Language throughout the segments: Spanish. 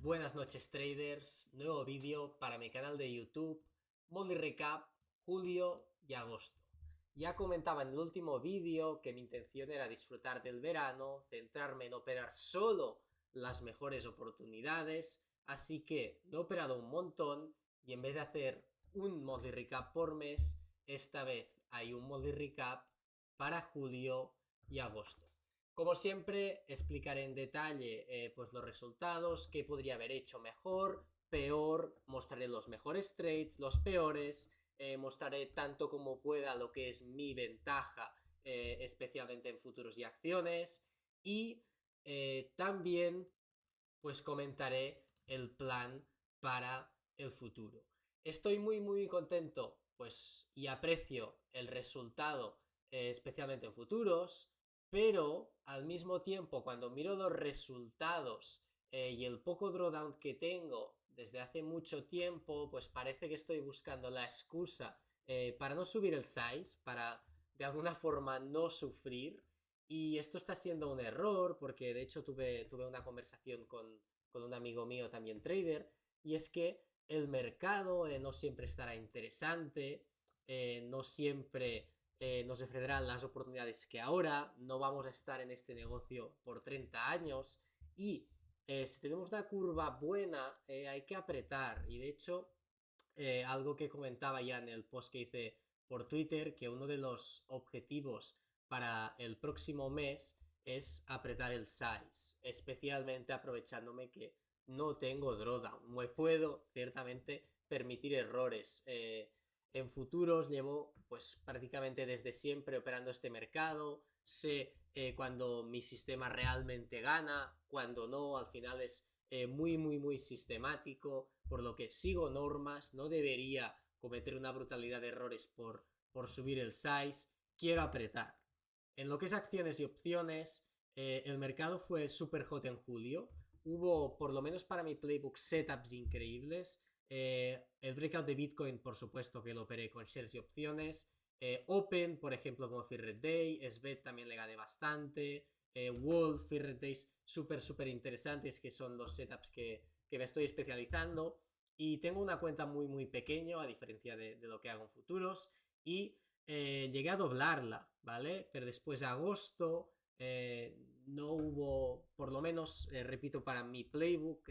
Buenas noches traders, nuevo vídeo para mi canal de YouTube, Monthly Recap, julio y agosto. Ya comentaba en el último vídeo que mi intención era disfrutar del verano, centrarme en operar solo las mejores oportunidades, así que no he operado un montón y en vez de hacer un Monthly Recap por mes, esta vez hay un Monthly Recap para julio y agosto. Como siempre, explicaré en detalle pues los resultados, qué podría haber hecho mejor, peor, mostraré los mejores trades, los peores, mostraré tanto como pueda lo que es mi ventaja, especialmente en futuros y acciones, y también pues comentaré el plan para el futuro. Estoy muy contento pues y aprecio el resultado, especialmente en futuros, pero al mismo tiempo cuando miro los resultados y el poco drawdown que tengo desde hace mucho tiempo, pues parece que estoy buscando la excusa para no subir el size, para de alguna forma no sufrir. Y esto está siendo un error porque de hecho tuve una conversación con un amigo mío también trader, y es que el mercado no siempre estará interesante, no siempre nos ofrecerán las oportunidades que ahora, no vamos a estar en este negocio por 30 años y si tenemos una curva buena hay que apretar. Y de hecho algo que comentaba ya en el post que hice por Twitter, que uno de los objetivos para el próximo mes es apretar el size, especialmente aprovechándome que no tengo drawdown. Me puedo ciertamente permitir errores. En futuros llevo pues prácticamente desde siempre operando este mercado. Sé cuando mi sistema realmente gana, cuando no, al final es muy sistemático, por lo que sigo normas, no debería cometer una brutalidad de errores por subir el size, quiero apretar. En lo que es acciones y opciones, el mercado fue super hot en julio, hubo, por lo menos para mi playbook, setups increíbles. El breakout de Bitcoin, por supuesto que lo operé con shares y opciones. Open, por ejemplo, como Fear Day. SBET también le gané bastante. Wolf, Fear Days, súper interesantes, que son los setups que me estoy especializando. Y tengo una cuenta muy pequeño, a diferencia de lo que hago en futuros. Y llegué a doblarla, ¿vale? Pero después de agosto no hubo, por lo menos, repito, para mi playbook,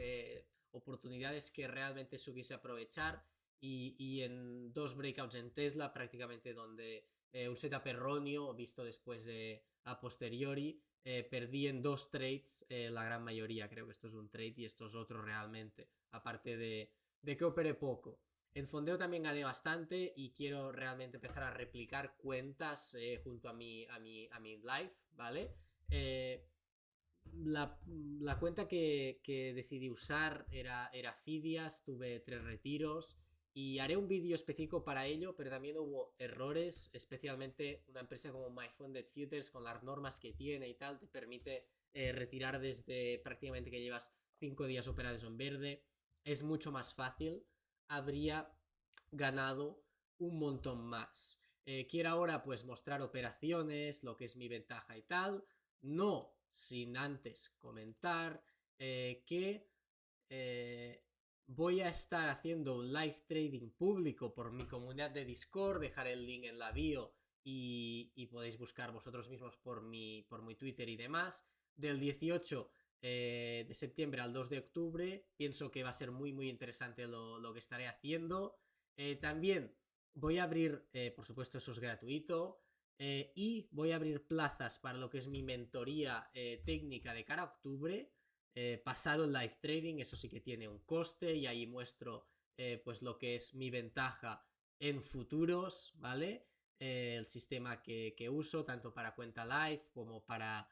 oportunidades que realmente supiese aprovechar. Y en dos breakouts en Tesla, prácticamente donde un setup erróneo, visto después a posteriori, perdí en dos trades, la gran mayoría. Creo que esto es un trade y esto es otro realmente, aparte de que operé poco. En fondeo también gané bastante y quiero realmente empezar a replicar cuentas junto a mi live, ¿vale? La cuenta que decidí usar era Fidias, tuve 3 retiros y haré un vídeo específico para ello, pero también hubo errores, especialmente una empresa como MyFunded Futures, con las normas que tiene y tal, te permite retirar desde prácticamente que llevas 5 días operados en verde, es mucho más fácil, habría ganado un montón más. Quiero ahora pues mostrar operaciones, lo que es mi ventaja y tal, no sin antes comentar que voy a estar haciendo un live trading público por mi comunidad de Discord, dejaré el link en la bio y podéis buscar vosotros mismos por mi Twitter y demás, del 18 de septiembre al 2 de octubre. Pienso que va a ser muy interesante lo que estaré haciendo. También voy a abrir, por supuesto eso es gratuito, y voy a abrir plazas para lo que es mi mentoría técnica de cara a octubre, pasado el live trading. Eso sí que tiene un coste y ahí muestro pues lo que es mi ventaja en futuros, ¿vale? El sistema que uso tanto para cuenta live como para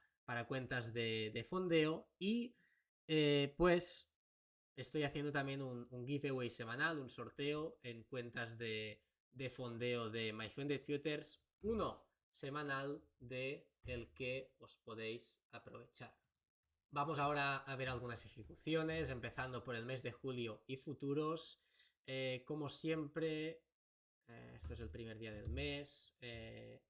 cuentas de fondeo. Y pues estoy haciendo también un giveaway semanal, un sorteo en cuentas de fondeo de MyFunded Futures, uno semanal de el que os podéis aprovechar. Vamos ahora a ver algunas ejecuciones, empezando por el mes de julio y futuros. Como siempre, esto es el primer día del mes.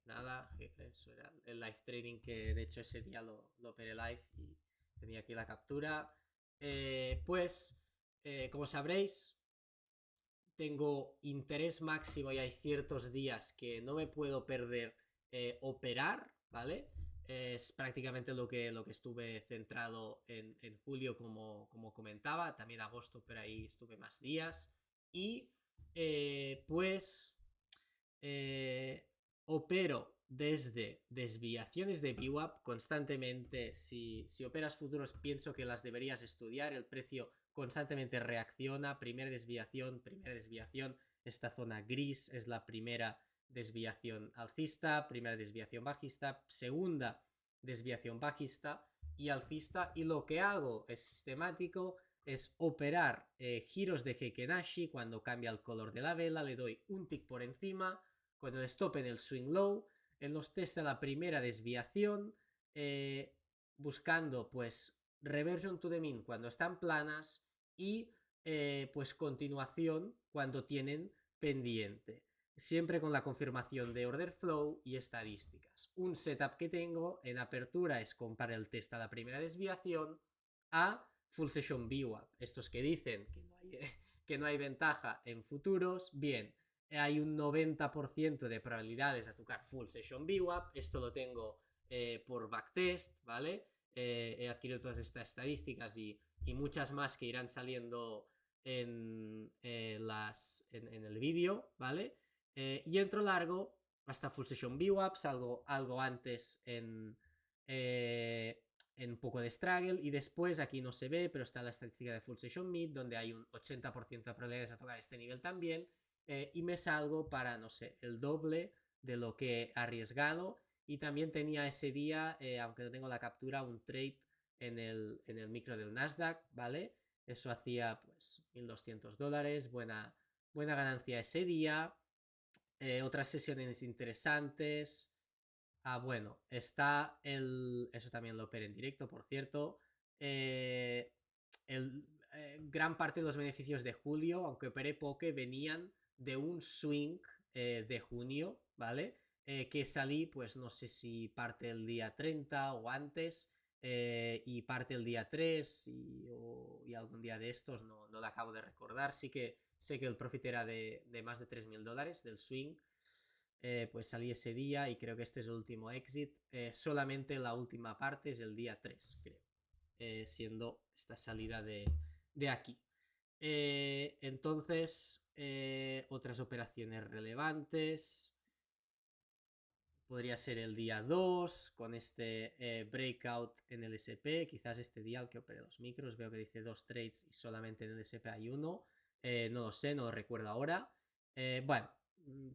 Nada, eso era el live trading, que de hecho ese día lo operé live y tenía aquí la captura. Pues como sabréis, tengo interés máximo y hay ciertos días que no me puedo perder operar, ¿vale? Es prácticamente lo que estuve centrado en julio, como comentaba. También agosto, pero ahí estuve más días. Y pues opero desde desviaciones de VWAP constantemente. Si operas futuros, pienso que las deberías estudiar. El precio constantemente reacciona. Primera desviación, primera desviación. Esta zona gris es la primera desviación alcista, primera desviación bajista, segunda desviación bajista y alcista. Y lo que hago es sistemático, es operar giros de Heiken Ashi. Cuando cambia el color de la vela, le doy un tick por encima con el stop en el swing low. En los test de la primera desviación, buscando pues reversion to the mean cuando están planas y pues continuación cuando tienen pendiente, siempre con la confirmación de order flow y estadísticas. Un setup que tengo en apertura es comparar el test a la primera desviación a full session VWAP. Estos que dicen que no hay ventaja en futuros, bien, hay un 90% de probabilidades de tocar full session VWAP. Esto lo tengo por backtest, ¿vale? He adquirido todas estas estadísticas y muchas más que irán saliendo en el vídeo, ¿vale? Y entro largo hasta full session VWAP, salgo algo antes en un poco de struggle y después aquí no se ve, pero está la estadística de full session mid, donde hay un 80% de probabilidades de tocar este nivel también, y me salgo para, no sé, el doble de lo que he arriesgado. Y también tenía ese día, aunque no tengo la captura, un trade en el micro del Nasdaq, ¿vale? Eso hacía pues $1.200, buena ganancia ese día. Otras sesiones interesantes. Bueno, está eso también lo operé en directo, por cierto. Gran parte de los beneficios de julio, aunque operé poke, venían de un swing de junio, ¿vale? Que salí, pues no sé si parte el día 30 o antes, y parte el día 3 y algún día de estos, no lo acabo de recordar. Sí que sé que el profit era de más de $3.000 del swing. Pues salí ese día y creo que este es el último exit. Solamente la última parte es el día 3, creo. Siendo esta salida de aquí. Entonces, otras operaciones relevantes. Podría ser el día 2 con este breakout en el SP. Quizás este día al que operé los micros. Veo que dice 2 trades y solamente en el SP hay uno. No lo sé, no lo recuerdo ahora. Bueno,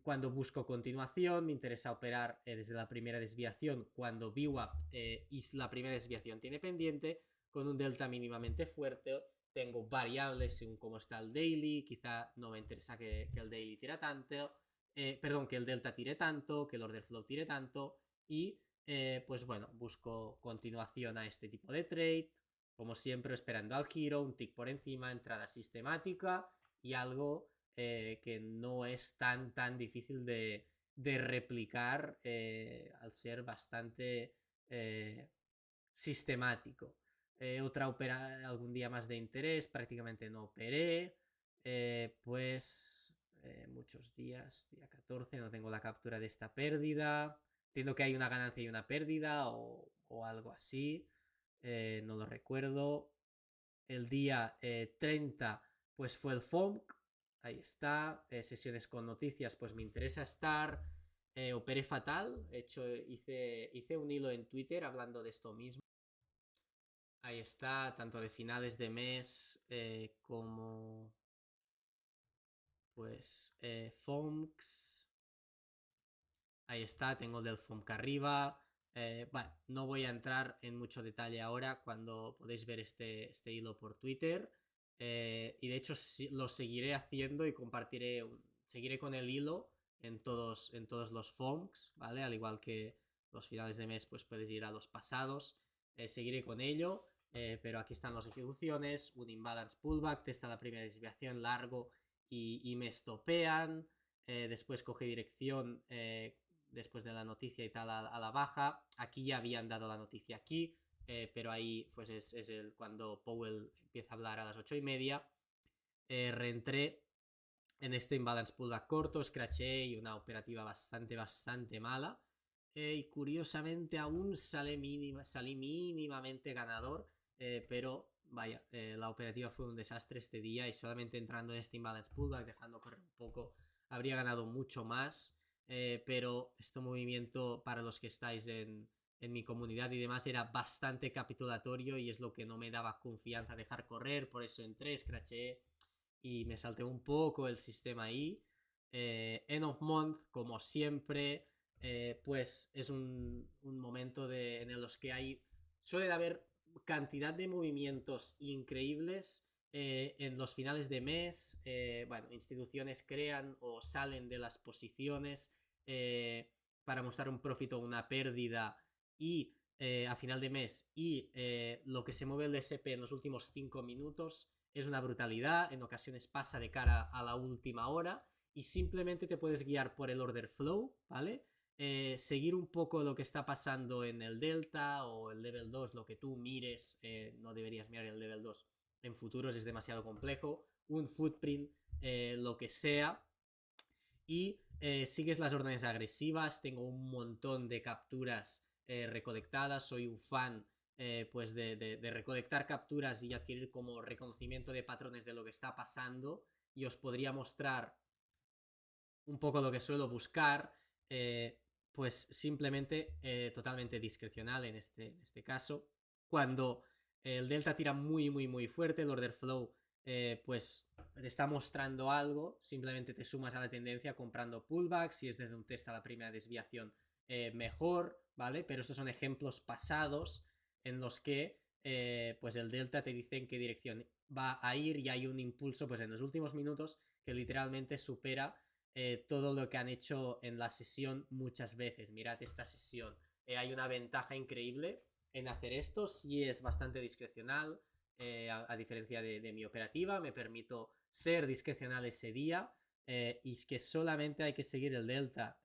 cuando busco continuación, me interesa operar desde la primera desviación cuando VWAP y la primera desviación tiene pendiente, con un delta mínimamente fuerte. Tengo variables según cómo está el daily. Quizá no me interesa que el daily tira tanto. Perdón, que el delta tire tanto, que el order flow tire tanto. Y pues bueno, busco continuación a este tipo de trade. Como siempre, esperando al giro, un tick por encima, entrada sistemática y algo que no es tan difícil de replicar al ser bastante sistemático. Algún día más de interés, prácticamente no operé. Pues muchos días, día 14, no tengo la captura de esta pérdida. Entiendo que hay una ganancia y una pérdida o algo así. No lo recuerdo. El día 30 pues fue el FOMC. Ahí está. Sesiones con noticias, pues me interesa estar. Operé fatal. Hice un hilo en Twitter hablando de esto mismo. Ahí está, tanto de finales de mes como pues FOMCs. Ahí está, tengo el del FOMC arriba. Bueno, no voy a entrar en mucho detalle ahora cuando podéis ver este hilo por Twitter. Y de hecho lo seguiré haciendo y seguiré con el hilo en todos los FOMCs, ¿vale? Al igual que los finales de mes, pues puedes ir a los pasados. Seguiré con ello. Pero aquí están las ejecuciones, un imbalance pullback, testa la primera desviación largo y me estopean. Después coge dirección después de la noticia y tal a la baja. Aquí ya habían dado la noticia aquí, pero ahí pues es cuando Powell empieza a hablar a las 8:30. reentré en este imbalance pullback corto, scratché y una operativa bastante mala. Y curiosamente aún salí mínimamente ganador, pero vaya, la operativa fue un desastre este día y solamente entrando en este imbalance pullback, dejando correr un poco, habría ganado mucho más. Pero este movimiento, para los que estáis en mi comunidad y demás, era bastante capitulatorio y es lo que no me daba confianza dejar correr, por eso entré, scratché y me salté un poco el sistema ahí. End of month, como siempre, pues es un momento en los que suele haber cantidad de movimientos increíbles en los finales de mes. Bueno, instituciones crean o salen de las posiciones para mostrar un profit o una pérdida y a final de mes, y lo que se mueve el SP en los últimos 5 minutos es una brutalidad, en ocasiones pasa de cara a la última hora y simplemente te puedes guiar por el order flow, ¿vale? Seguir un poco lo que está pasando en el delta o el level 2, lo que tú mires, no deberías mirar el level 2 en futuros, es demasiado complejo, un footprint, lo que sea, y sigues las órdenes agresivas. Tengo un montón de capturas recolectadas, soy un fan pues de recolectar capturas y adquirir como reconocimiento de patrones de lo que está pasando, y os podría mostrar un poco lo que suelo buscar, pues simplemente totalmente discrecional en este caso. Cuando el delta tira muy fuerte, el order flow pues te está mostrando algo, simplemente te sumas a la tendencia comprando pullbacks. Si es desde un test a la primera desviación, mejor, ¿vale? Pero estos son ejemplos pasados en los que pues el delta te dice en qué dirección va a ir y hay un impulso pues en los últimos minutos que literalmente supera todo lo que han hecho en la sesión muchas veces. Mirad esta sesión. Hay una ventaja increíble en hacer esto. Sí es bastante discrecional, a diferencia de mi operativa. Me permito ser discrecional ese día, y es que solamente hay que seguir el delta,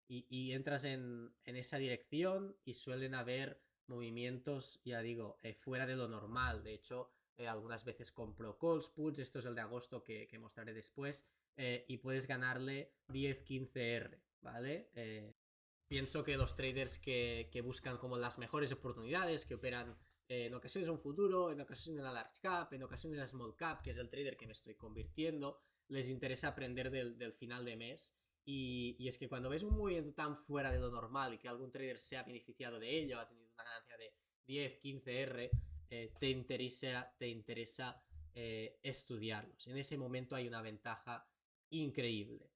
y entras en esa dirección y suelen haber movimientos, ya digo, fuera de lo normal. De hecho, algunas veces compro calls, puts, esto es el de agosto que mostraré después, y puedes ganarle 10-15R, ¿vale? Pienso que los traders que buscan como las mejores oportunidades, que operan en ocasiones un futuro, en ocasiones en la large cap, en ocasiones en la small cap, que es el trader que me estoy convirtiendo, les interesa aprender del final de mes. Y es que cuando ves un movimiento tan fuera de lo normal y que algún trader se ha beneficiado de ello, ha tenido una ganancia de 10-15R, te interesa estudiarlos. En ese momento hay una ventaja increíble.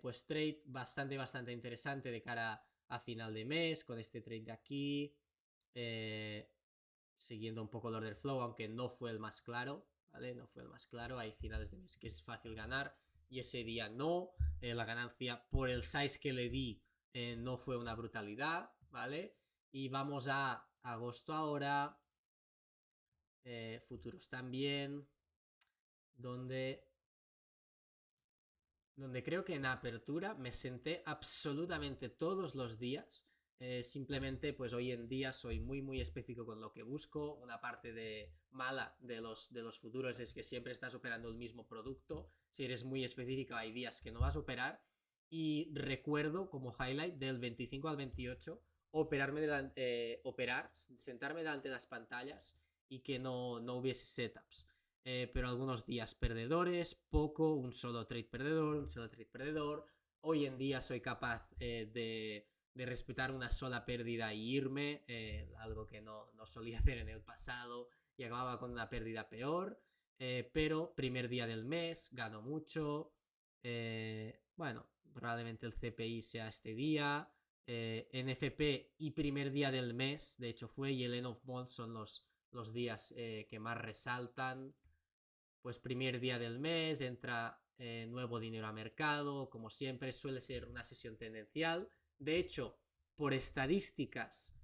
Pues trade bastante interesante de cara a final de mes, con este trade de aquí, siguiendo un poco el order flow, aunque no fue el más claro, ¿vale? No fue el más claro. Hay finales de mes que es fácil ganar y ese día no. La ganancia por el size que le di no fue una brutalidad, ¿vale? Y vamos a agosto ahora, futuros también, donde creo que en apertura me senté absolutamente todos los días. Simplemente pues hoy en día soy muy específico con lo que busco. Una parte mala de los futuros es que siempre estás operando el mismo producto. Si eres muy específico hay días que no vas a operar. Y recuerdo como highlight del 25 al 28 sentarme delante de las pantallas y que no hubiese setups. Pero algunos días perdedores, poco, un solo trade perdedor. Hoy en día soy capaz de respetar una sola pérdida y irme, algo que no solía hacer en el pasado y acababa con una pérdida peor. Pero primer día del mes, gano mucho. Bueno, probablemente el CPI sea este día. NFP y primer día del mes, de hecho fue, y el end of month son los días que más resaltan. Pues primer día del mes, entra nuevo dinero a mercado, como siempre suele ser una sesión tendencial. De hecho, por estadísticas,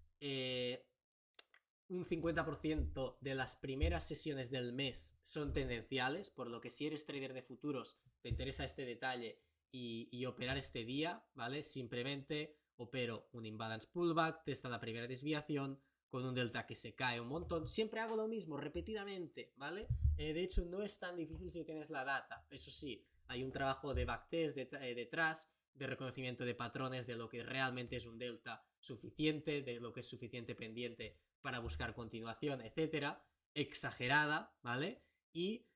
un 50% de las primeras sesiones del mes son tendenciales, por lo que si eres trader de futuros te interesa este detalle y operar este día, ¿vale? Simplemente opero un imbalance pullback, testa la primera desviación, con un delta que se cae un montón. Siempre hago lo mismo, repetidamente, ¿vale? De hecho, no es tan difícil si tienes la data. Eso sí, hay un trabajo de backtest detrás, de reconocimiento de patrones, de lo que realmente es un delta suficiente, de lo que es suficiente pendiente para buscar continuación, etcétera, exagerada, ¿vale? Y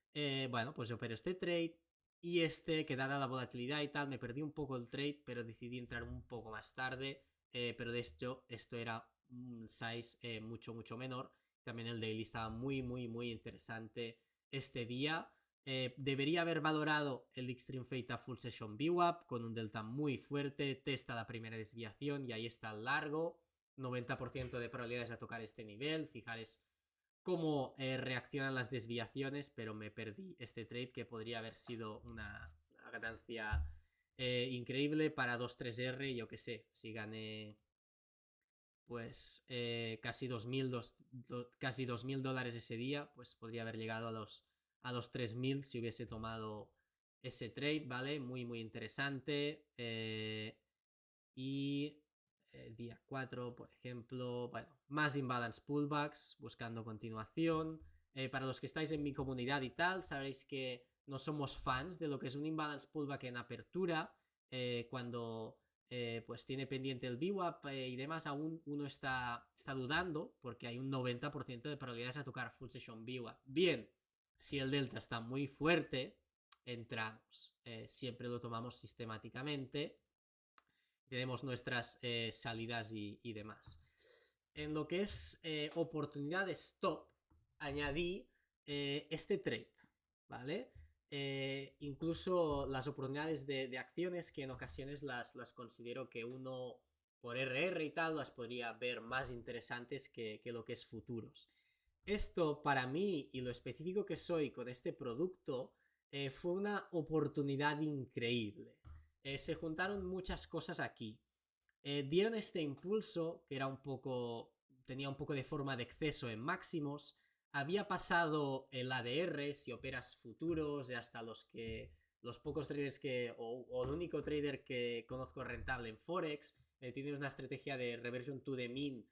bueno, pues yo opero este trade y que dada la volatilidad y tal, me perdí un poco el trade, pero decidí entrar un poco más tarde, pero de hecho esto era un size mucho, mucho menor. También el daily estaba muy, muy, muy interesante este día. Debería haber valorado el Extreme Fate a Full Session VWAP con un delta muy fuerte, testa la primera desviación y ahí está el largo, 90% de probabilidades a tocar este nivel. Fijaros cómo reaccionan las desviaciones, pero me perdí este trade que podría haber sido una ganancia increíble para 2-3R, yo que sé, si gané pues casi $2.000 ese día, pues podría haber llegado a los 3.000 si hubiese tomado ese trade, ¿vale? Muy, muy interesante. Y día 4, por ejemplo, bueno, más imbalance pullbacks, buscando continuación. Para los que estáis en mi comunidad y tal, sabréis que no somos fans de lo que es un imbalance pullback en apertura, cuando pues tiene pendiente el VWAP y demás, aún uno está dudando porque hay un 90% de probabilidades a tocar full session VWAP. Bien, si el delta está muy fuerte, entramos. Siempre lo tomamos sistemáticamente. Tenemos nuestras salidas y demás. En lo que es oportunidad de stop, añadí este trade, ¿vale? Incluso las oportunidades de acciones que en ocasiones las considero que uno por RR y tal las podría ver más interesantes que lo que es futuros. Esto para mí y lo específico que soy con este producto fue una oportunidad increíble. Se juntaron muchas cosas aquí. Dieron este impulso que era tenía un poco de forma de exceso en máximos. Había pasado el ADR, si operas futuros, y hasta los pocos traders o el único trader que conozco rentable en Forex, tiene una estrategia de reversion to the mean,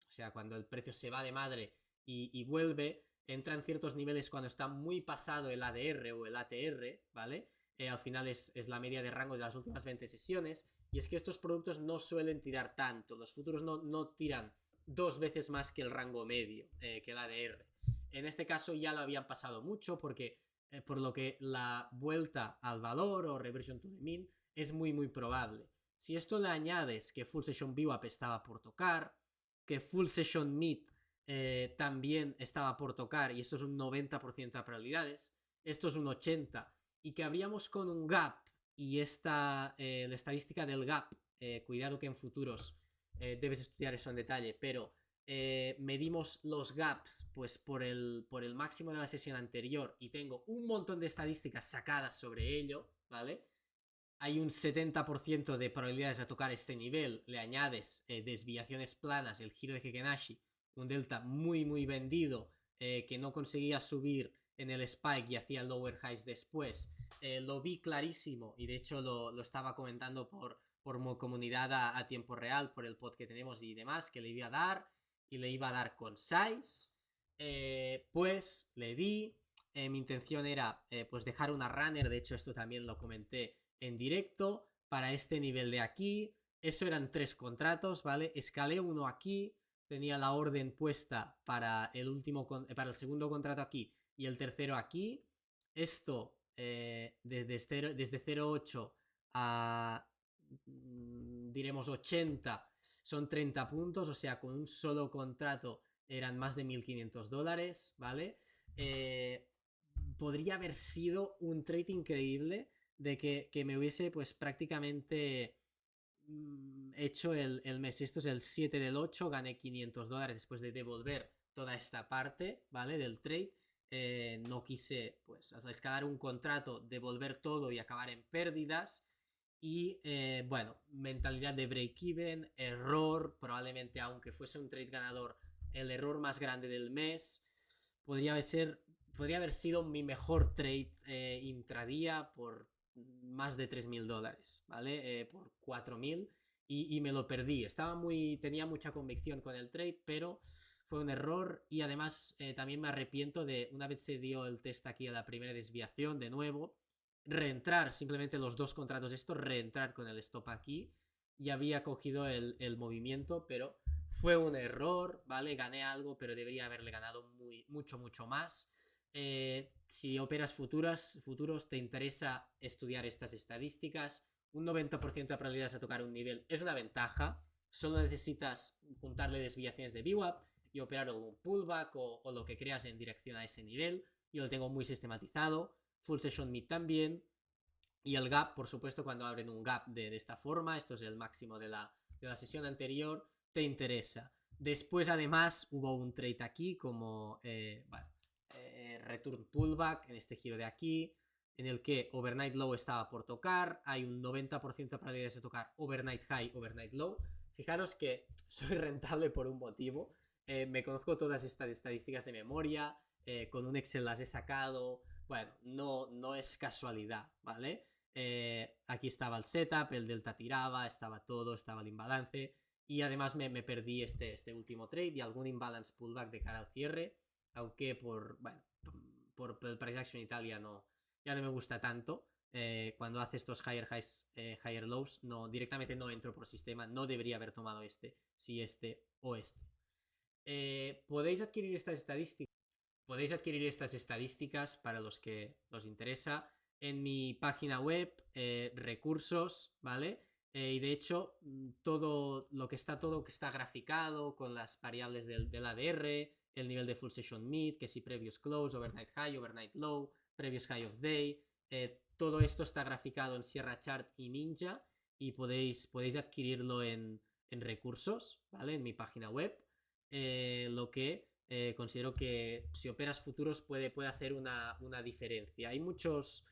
o sea, cuando el precio se va de madre y vuelve, entra en ciertos niveles cuando está muy pasado el ADR o el ATR, ¿vale? Al final es la media de rango de las últimas 20 sesiones, y es que estos productos no suelen tirar tanto, los futuros no tiran 2 veces más que el rango medio, que el ADR. En este caso ya lo habían pasado mucho porque por lo que la vuelta al valor o reversion to the mean es muy muy probable. Si esto le añades que Full Session VWAP estaba por tocar, que Full Session Mid también estaba por tocar, y esto es un 90% de probabilidades, esto es un 80%, y que abríamos con un gap, y la estadística del gap, cuidado que en futuros debes estudiar eso en detalle, pero medimos los gaps pues por el máximo de la sesión anterior y tengo un montón de estadísticas sacadas sobre ello, ¿vale? Hay un 70% de probabilidades a tocar este nivel, le añades desviaciones planas, el giro de Hekenashi, un delta muy muy vendido, que no conseguía subir en el spike y hacía lower highs después. Lo vi clarísimo y de hecho lo estaba comentando por comunidad a tiempo real, por el pod que tenemos y demás, que le iba a dar, y le iba a dar con size. Pues le di. Mi intención era pues dejar una runner, de hecho esto también lo comenté en directo, para este nivel de aquí. Eso eran 3 contratos, ¿vale? Escalé uno aquí, tenía la orden puesta para el segundo contrato aquí y el tercero aquí. Esto desde 0,8 a diremos 80 son 30 puntos, o sea, con un solo contrato eran más de $1.500, ¿vale? Podría haber sido un trade increíble de que me hubiese pues prácticamente hecho el mes. Esto es el 7 del 8, gané $500 después de devolver toda esta parte, ¿vale? Del trade. No quise pues hasta escalar un contrato, devolver todo y acabar en pérdidas. Y bueno, mentalidad de break-even, error, probablemente aunque fuese un trade ganador, el error más grande del mes. Podría haber sido mi mejor trade intradía por más de $3.000, ¿vale? Por 4.000, y me lo perdí. Tenía mucha convicción con el trade, pero fue un error y además también me arrepiento de, una vez se dio el test aquí a la primera desviación, de nuevo, reentrar simplemente los dos contratos estos, reentrar con el stop aquí y había cogido el movimiento, pero fue un error, ¿vale? Gané algo, pero debería haberle ganado mucho más. Si operas futuros, te interesa estudiar estas estadísticas. Un 90% de probabilidades a tocar un nivel es una ventaja. Solo necesitas juntarle desviaciones de VWAP y operar algún pullback o lo que creas en dirección a ese nivel. Yo lo tengo muy sistematizado. Full Session Mid también. Y el gap, por supuesto, cuando abren un gap de esta forma, esto es el máximo de la sesión anterior, te interesa. Después, además, hubo un trade aquí como return pullback en este giro de aquí, en el que overnight low estaba por tocar, hay un 90% de probabilidades de tocar overnight high, overnight low. Fijaros que soy rentable por un motivo. Me conozco todas estas estadísticas de memoria, con un Excel las he sacado. Bueno, no es casualidad, ¿vale? Aquí estaba el setup, el delta tiraba, estaba todo, estaba el imbalance y además me perdí este último trade y algún imbalance pullback de cara al cierre, aunque por el price action Italia ya no me gusta tanto. Cuando hace estos higher highs, higher lows, directamente no entro por sistema, no debería haber tomado si este o este. Podéis adquirir estas estadísticas para los que os interesa en mi página web, recursos, ¿vale? Y de hecho, todo que está graficado con las variables del ADR, el nivel de full session mid, que si previous close, overnight high, overnight low, previous high of day, todo esto está graficado en Sierra Chart y Ninja y podéis adquirirlo en recursos, ¿vale? En mi página web, lo que considero que si operas futuros puede hacer una diferencia. Hay muchos,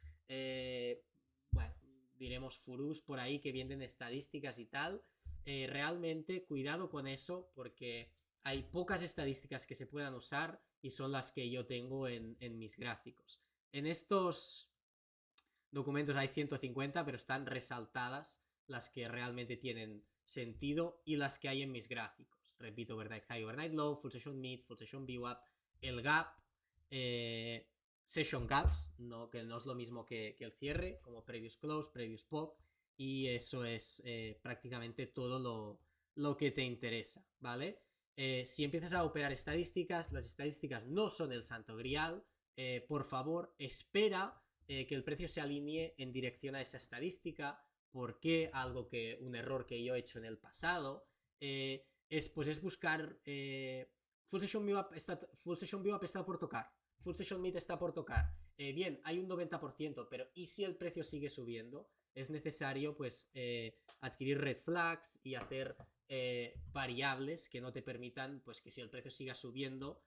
diremos furús por ahí que venden estadísticas y tal. Realmente cuidado con eso porque hay pocas estadísticas que se puedan usar y son las que yo tengo en mis gráficos. En estos documentos hay 150, pero están resaltadas las que realmente tienen sentido y las que hay en mis gráficos. Repito, overnight high, overnight low, full session mid, full session VWAP, el gap, session gaps, que no es lo mismo que el cierre, como previous close, previous POC, y eso es prácticamente todo lo que te interesa, ¿vale? Si empiezas a operar estadísticas, las estadísticas no son el santo grial. Por favor, espera que el precio se alinee en dirección a esa estadística. ¿Por qué? Un error que yo he hecho en el pasado. Es buscar Full Session VWAP está por tocar, Full Session Mid está por tocar. Bien, hay un 90%, pero ¿y si el precio sigue subiendo? Es necesario adquirir red flags y hacer variables que no te permitan que si el precio siga subiendo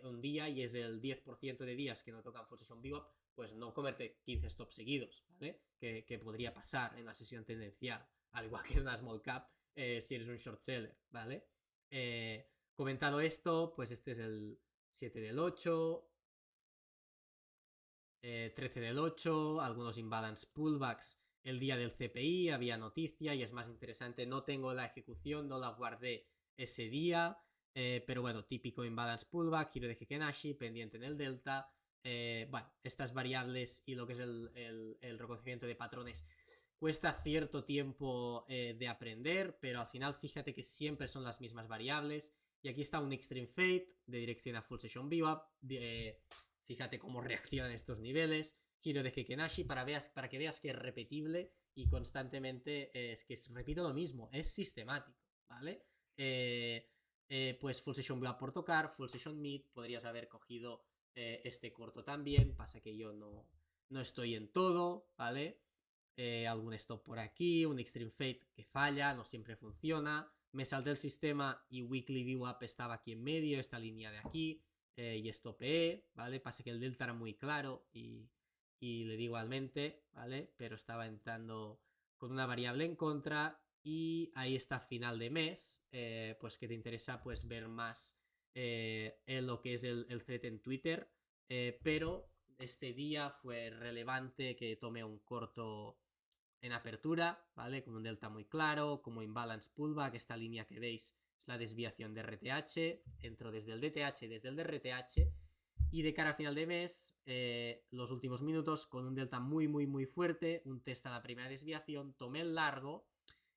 un día y es el 10% de días que no tocan Full Session VWAP, pues no comerte 15 stops seguidos, ¿vale? Que podría pasar en la sesión tendencial, al igual que en una small cap, si eres un short seller, ¿vale? Comentado esto, pues este es el 7 del 8, 13 del 8, algunos imbalance pullbacks el día del CPI, había noticia y es más interesante, no tengo la ejecución, no la guardé ese día, pero bueno, típico imbalance pullback, giro de Hekenashi, pendiente en el delta, estas variables y lo que es el reconocimiento de patrones cuesta cierto tiempo de aprender, pero al final fíjate que siempre son las mismas variables. Y aquí está un Extreme Fade de dirección a Full Session VWAP. Fíjate cómo reaccionan estos niveles. Giro de Hekenashi para que veas que es repetible y constantemente repito lo mismo, es sistemático, ¿vale? Pues Full Session VWAP por tocar, Full Session Mid, podrías haber cogido este corto también, pasa que yo no estoy en todo, ¿vale? Algún stop por aquí, un Extreme Fade que falla, no siempre funciona. Me salté el sistema y Weekly VWAP estaba aquí en medio, esta línea de aquí, y estopeé, ¿vale? Pasa que el delta era muy claro y le di igualmente, ¿vale? Pero estaba entrando con una variable en contra y ahí está final de mes, pues que te interesa pues ver más en lo que es el thread en Twitter, pero este día fue relevante que tome un corto en apertura, ¿vale? Con un delta muy claro, como imbalance pullback, esta línea que veis es la desviación de RTH, entro desde el DTH y desde el DRTH, y de cara a final de mes, los últimos minutos con un delta muy fuerte, un test a la primera desviación, tomé el largo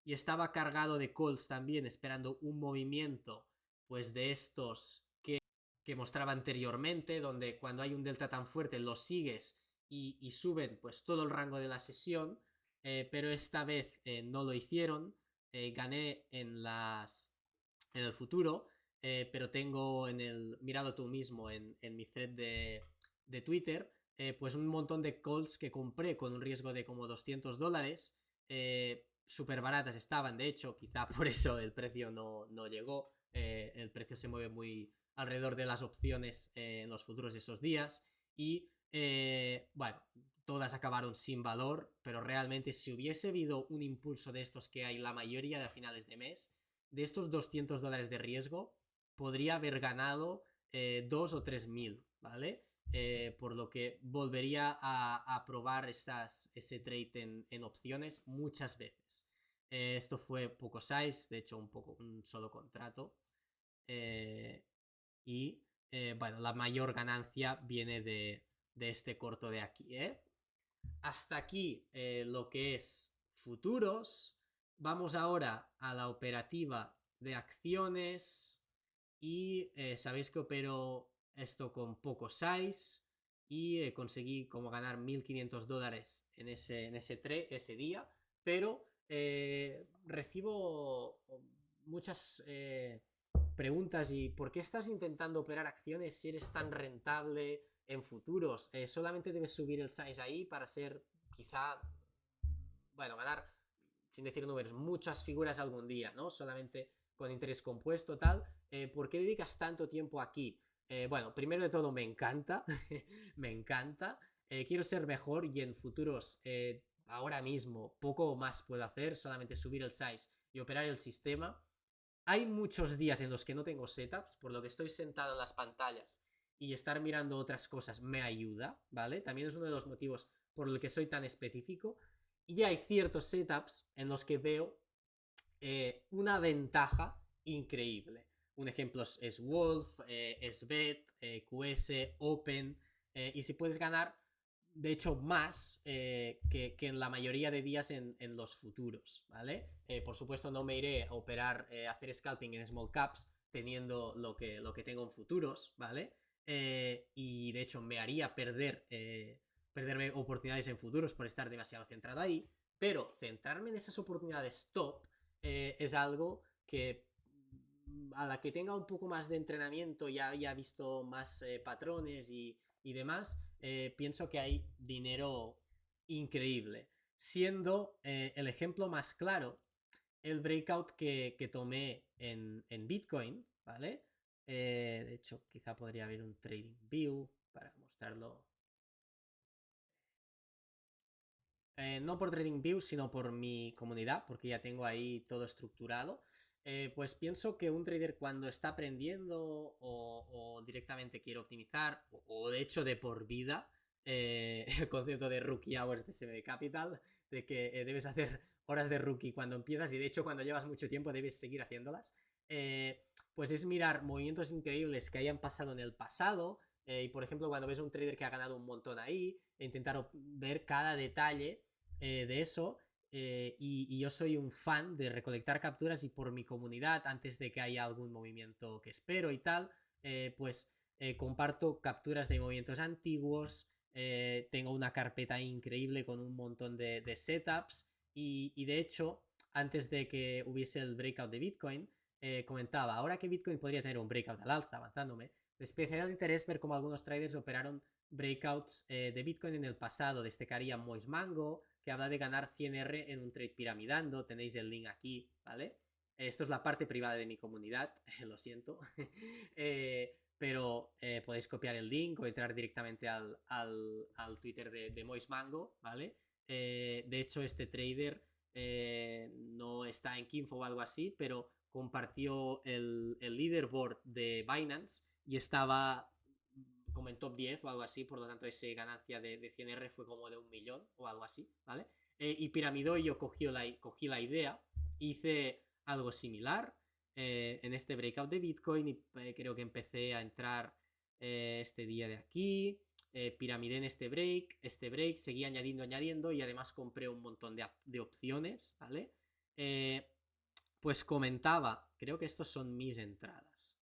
y estaba cargado de calls también, esperando un movimiento pues de estos que mostraba anteriormente, donde cuando hay un delta tan fuerte lo sigues y suben pues todo el rango de la sesión, pero esta vez no lo hicieron, gané en el futuro, pero tengo mirado tú mismo en mi thread de Twitter, pues un montón de calls que compré con un riesgo de como $200, súper baratas estaban, de hecho, quizá por eso el precio no llegó, el precio se mueve muy alrededor de las opciones en los futuros de esos días y bueno, todas acabaron sin valor, pero realmente si hubiese habido un impulso de estos que hay la mayoría de finales de mes, de estos $200 de riesgo, podría haber ganado 2 o 3 mil, ¿vale? Por lo que volvería a probar ese trade en opciones muchas veces. Esto fue poco size, de hecho un solo contrato. Y bueno, la mayor ganancia viene de este corto de aquí. Hasta aquí lo que es futuros. Vamos ahora a la operativa de acciones y sabéis que opero esto con poco size y conseguí como ganar $1500 ese día, pero recibo muchas preguntas y ¿por qué estás intentando operar acciones si eres tan rentable en futuros? Solamente debes subir el size ahí para ser quizá, bueno, ganar, sin decir números, muchas figuras algún día, ¿no? Solamente con interés compuesto, tal. ¿Por qué dedicas tanto tiempo aquí? Bueno, primero de todo me encanta, me encanta. Quiero ser mejor y en futuros, ahora mismo, poco más puedo hacer, solamente subir el size y operar el sistema. Hay muchos días en los que no tengo setups, por lo que estoy sentado en las pantallas y estar mirando otras cosas me ayuda, ¿vale? También es uno de los motivos por el que soy tan específico. Y hay ciertos setups en los que veo una ventaja increíble. Un ejemplo es Wolf, SBET, QS, Open, y si puedes ganar, de hecho, más que en la mayoría de días en los futuros, ¿vale? Por supuesto, no me iré a operar, hacer scalping en small caps teniendo lo que tengo en futuros, ¿vale? Y de hecho, me haría perderme oportunidades en futuros por estar demasiado centrado ahí, pero centrarme en esas oportunidades top es algo que a la que tenga un poco más de entrenamiento, ya haya visto más patrones y demás, pienso que hay dinero increíble. Siendo el ejemplo más claro el breakout que tomé en Bitcoin, ¿vale? De hecho, quizá podría haber un trading view para mostrarlo. No por TradingView, sino por mi comunidad, porque ya tengo ahí todo estructurado. Pues pienso que un trader cuando está aprendiendo o directamente quiere optimizar, o de hecho de por vida, el concepto de rookie hours de SB Capital, de que debes hacer horas de rookie cuando empiezas y de hecho cuando llevas mucho tiempo debes seguir haciéndolas, pues es mirar movimientos increíbles que hayan pasado en el pasado, y por ejemplo cuando ves un trader que ha ganado un montón ahí, e intentar ver cada detalle de eso. Y yo soy un fan de recolectar capturas y por mi comunidad, antes de que haya algún movimiento que espero y tal, pues comparto capturas de movimientos antiguos, tengo una carpeta increíble con un montón de setups y de hecho, antes de que hubiese el breakout de Bitcoin, comentaba, ahora que Bitcoin podría tener un breakout al alza avanzándome, de especial interés ver cómo algunos traders operaron breakouts de Bitcoin en el pasado. Destacaría Mois Mango, que habla de ganar 100R en un trade piramidando. Tenéis el link aquí, ¿vale? Esto es la parte privada de mi comunidad, lo siento. Pero podéis copiar el link o entrar directamente al Twitter de Mois Mango, ¿vale? De hecho, este trader no está en Kinfo o algo así, pero compartió el leaderboard de Binance y estaba como en top 10 o algo así, por lo tanto esa ganancia de 100R fue como de 1 millón o algo así, ¿vale? y piramidó y yo cogí la idea, hice algo similar en este breakout de Bitcoin y creo que empecé a entrar este día de aquí, piramidé en este break, seguí añadiendo y además compré un montón de opciones, ¿vale? Pues comentaba, creo que estos son mis entradas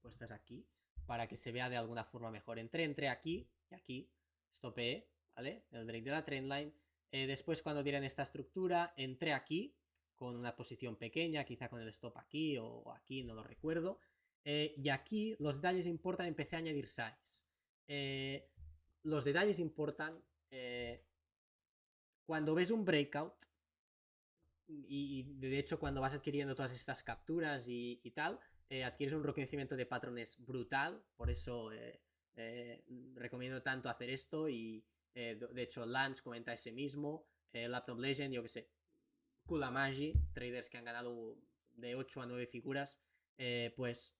puestas aquí, para que se vea de alguna forma mejor. Entré aquí y aquí, stopeé, ¿vale? El break de la trendline. Después cuando dieron esta estructura, entré aquí con una posición pequeña, quizá con el stop aquí o aquí, no lo recuerdo. Y aquí los detalles importan, empecé a añadir size. Los detalles importan cuando ves un breakout y de hecho cuando vas adquiriendo todas estas capturas y tal, adquieres un reconocimiento de patrones brutal, por eso recomiendo tanto hacer esto y de hecho Lance comenta ese mismo, Laptop Legend, yo que sé, Kulamagi, traders que han ganado de 8 a 9 figuras, pues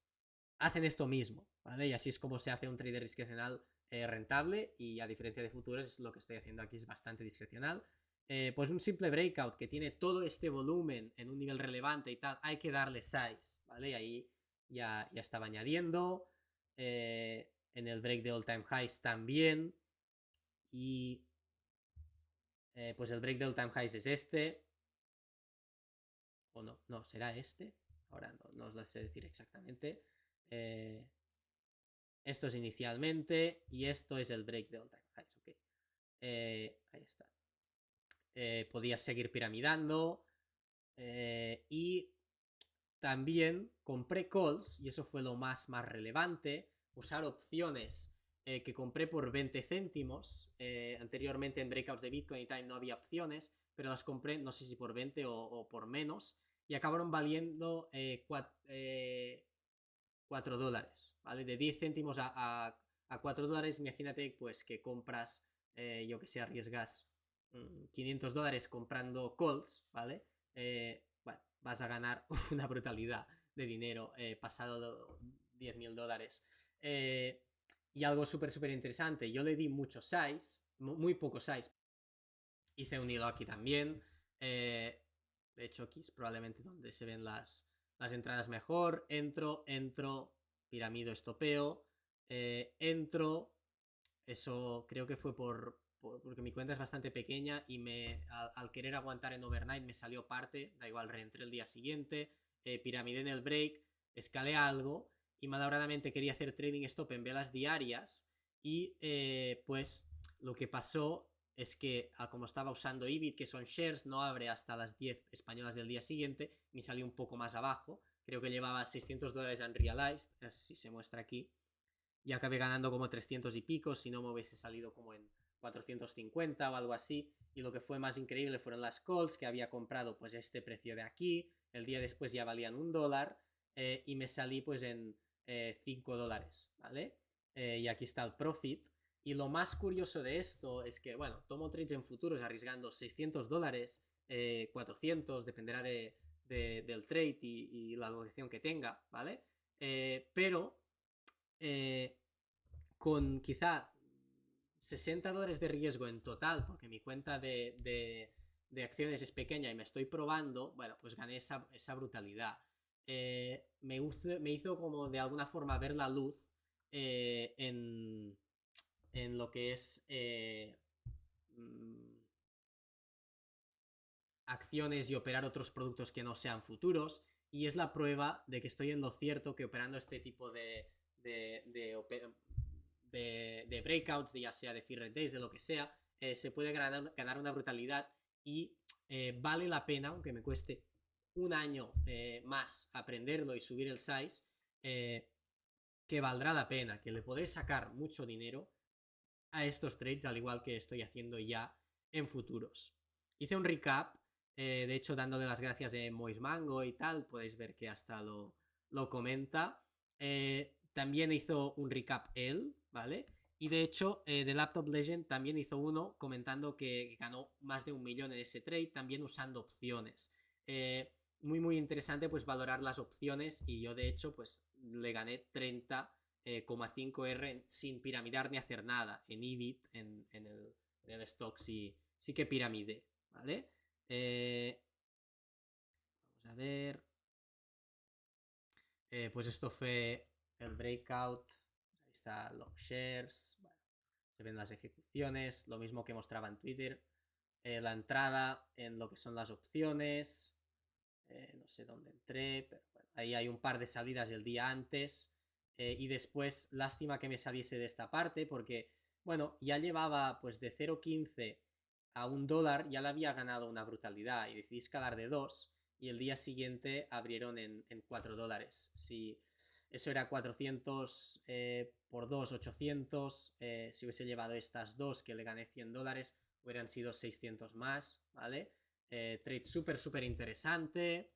hacen esto mismo, ¿vale? Y así es como se hace un trader discrecional rentable y a diferencia de futuros lo que estoy haciendo aquí es bastante discrecional. Pues un simple breakout que tiene todo este volumen en un nivel relevante y tal, hay que darle size, ¿vale? Y ahí ya estaba añadiendo. En el break de all time highs también. Y pues el break de all time highs es este. O no, será este. Ahora no os lo sé decir exactamente. Esto es inicialmente y esto es el break de all time highs. Okay. Ahí está. Podías seguir piramidando y también compré calls y eso fue lo más relevante. Usar opciones que compré por 20 céntimos. Anteriormente en breakouts de Bitcoin y Time no había opciones, pero las compré no sé si por 20 o por menos y acabaron valiendo 4 dólares, ¿vale? De 10 céntimos a 4 dólares, imagínate pues que compras, yo que sé, arriesgas 500 dólares comprando calls, ¿vale? Bueno, vas a ganar una brutalidad de dinero pasado 10.000 dólares. Y algo súper interesante, yo le di mucho size, muy poco size, hice un hilo aquí también, de hecho aquí es probablemente donde se ven las entradas mejor, entro, piramido, estopeo, entro, eso creo que fue porque mi cuenta es bastante pequeña y al querer aguantar en overnight me salió parte, da igual, reentré el día siguiente, piramidé en el break, escalé algo y malauradamente quería hacer trading stop en velas diarias y pues lo que pasó es que como estaba usando IBIT, que son shares, no abre hasta las 10 españolas del día siguiente, me salió un poco más abajo, creo que llevaba 600 dólares unrealized, así se muestra aquí, y acabé ganando como 300 y pico, si no me hubiese salido como en 450 o algo así, y lo que fue más increíble fueron las calls que había comprado pues este precio de aquí, el día después ya valían $1 y me salí pues en 5 dólares, ¿vale? Y aquí está el profit. Y lo más curioso de esto es que, bueno, tomo trades en futuros arriesgando 600 dólares, 400, dependerá del trade y la alocación que tenga, ¿vale? Pero con quizá 60 dólares de riesgo en total, porque mi cuenta de acciones es pequeña y me estoy probando, bueno, pues gané esa brutalidad. Me hizo como de alguna forma ver la luz en lo que es acciones y operar otros productos que no sean futuros, y es la prueba de que estoy en lo cierto, que operando este tipo de breakouts, ya sea de Fear Days, de lo que sea, se puede ganar una brutalidad y vale la pena, aunque me cueste un año más aprenderlo y subir el size, que valdrá la pena, que le podré sacar mucho dinero a estos trades, al igual que estoy haciendo ya en futuros. Hice un recap, de hecho dándole las gracias a Mois Mango y tal, podéis ver que hasta lo comenta. También hizo un recap él, ¿vale? Y de hecho, de Laptop Legend también hizo uno comentando que ganó más de 1 millón en ese trade, también usando opciones. Muy interesante pues valorar las opciones y yo de hecho pues le gané 30,5R sin piramidar ni hacer nada. En EBIT, en el stock sí que piramidé. ¿vale? Vamos a ver. Pues esto fue el breakout. Ahí está long shares. Bueno, se ven las ejecuciones. Lo mismo que mostraba en Twitter. La entrada en lo que son las opciones. No sé dónde entré, pero bueno, ahí hay un par de salidas el día antes. Y después, lástima que me saliese de esta parte porque, bueno, ya llevaba pues de 0,15 a $1, ya le había ganado una brutalidad y decidí escalar de 2 y el día siguiente abrieron en $4. Si eso era 400 por 2, 800, si hubiese llevado estas dos que le gané $100, hubieran sido 600 más, ¿vale? Trade súper interesante.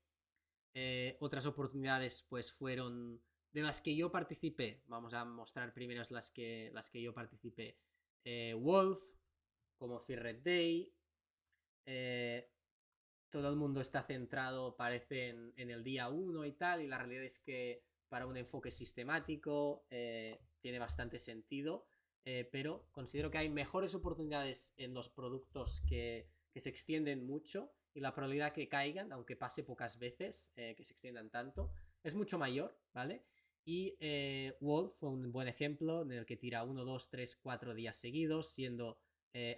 Otras oportunidades pues fueron de las que yo participé. Vamos a mostrar primero las que yo participé. Wolf, como Fear Day. Todo el mundo está centrado, parece, en el día 1 y tal, y la realidad es que para un enfoque sistemático tiene bastante sentido, pero considero que hay mejores oportunidades en los productos que se extienden mucho y la probabilidad que caigan, aunque pase pocas veces, que se extiendan tanto, es mucho mayor, ¿vale? Y Wolf fue un buen ejemplo en el que tira 1, 2, 3, 4 días seguidos,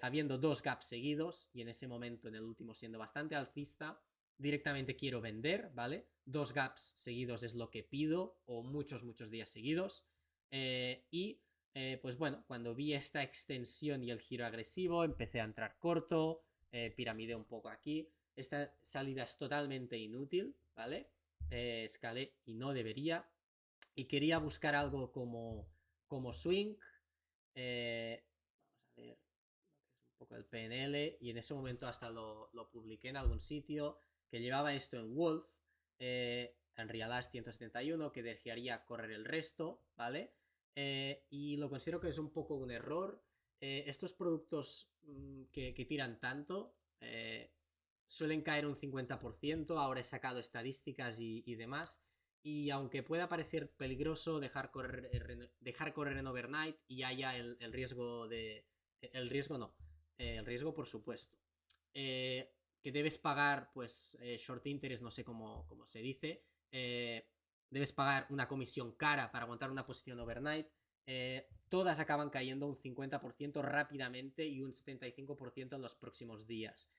habiendo dos gaps seguidos y en ese momento, en el último, siendo bastante alcista. Directamente quiero vender, ¿vale? 2 gaps seguidos es lo que pido, o muchos días seguidos. Pues bueno, cuando vi esta extensión y el giro agresivo, empecé a entrar corto, piramidé un poco aquí. Esta salida es totalmente inútil, ¿vale? Escalé y no debería. Y quería buscar algo como swing. Vamos a ver un poco el PNL. Y en ese momento hasta lo publiqué en algún sitio. Que llevaba esto en Wolf. En Realize 171. Que dejaría correr el resto, ¿vale? Y lo considero que es un poco un error. Estos productos que tiran tanto suelen caer un 50%. Ahora he sacado estadísticas y demás. Y aunque pueda parecer peligroso dejar correr en overnight y haya el riesgo de... El riesgo no. El riesgo, por supuesto. Que debes pagar, pues, short interest, no sé cómo se dice. Debes pagar una comisión cara para aguantar una posición overnight. Todas acaban cayendo un 50% rápidamente y un 75% en los próximos días.